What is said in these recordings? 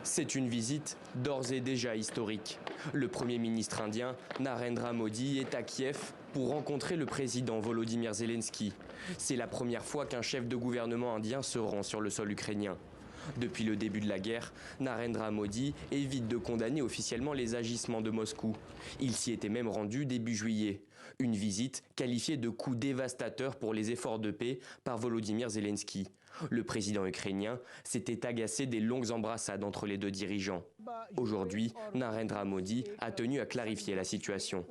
C'est une visite d'ores et déjà historique. Le Premier ministre indien, Narendra Modi, est à Kiev pour rencontrer le président Volodymyr Zelensky. C'est la première fois qu'un chef de gouvernement indien se rend sur le sol ukrainien. Depuis le début de la guerre, Narendra Modi évite de condamner officiellement les agissements de Moscou. Il s'y était même rendu début juillet. Une visite qualifiée de coup dévastateur pour les efforts de paix par Volodymyr Zelensky. Le président ukrainien s'était agacé des longues embrassades entre les deux dirigeants. Aujourd'hui, Narendra Modi a tenu à clarifier la situation.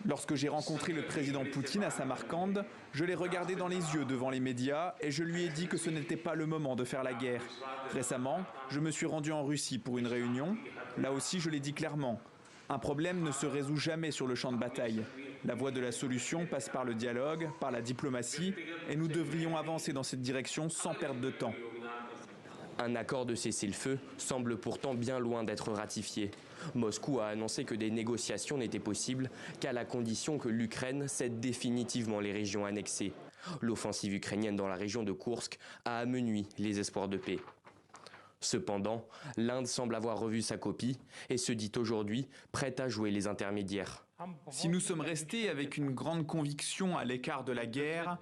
Lorsque j'ai rencontré le président Poutine à Samarcande, je l'ai regardé dans les yeux devant les médias et je lui ai dit que ce n'était pas le moment de faire la guerre. Récemment, je me suis rendu en Russie pour une réunion. Là aussi, je l'ai dit clairement. Un problème ne se résout jamais sur le champ de bataille. La voie de la solution passe par le dialogue, par la diplomatie, et nous devrions avancer dans cette direction sans perdre de temps. Un accord de cessez-le-feu semble pourtant bien loin d'être ratifié. Moscou a annoncé que des négociations n'étaient possibles qu'à la condition que l'Ukraine cède définitivement les régions annexées. L'offensive ukrainienne dans la région de Koursk a amenuit les espoirs de paix. Cependant, l'Inde semble avoir revu sa copie et se dit aujourd'hui prête à jouer les intermédiaires. Si nous sommes restés avec une grande conviction à l'écart de la guerre,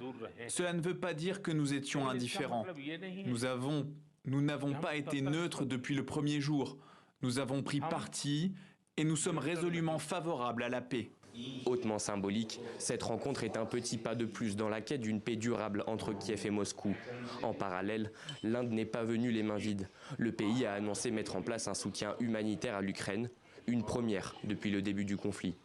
cela ne veut pas dire que nous étions indifférents. Nous n'avons pas été neutres depuis le premier jour. Nous avons pris parti et nous sommes résolument favorables à la paix. Hautement symbolique, cette rencontre est un petit pas de plus dans la quête d'une paix durable entre Kiev et Moscou. En parallèle, l'Inde n'est pas venue les mains vides. Le pays a annoncé mettre en place un soutien humanitaire à l'Ukraine, une première depuis le début du conflit.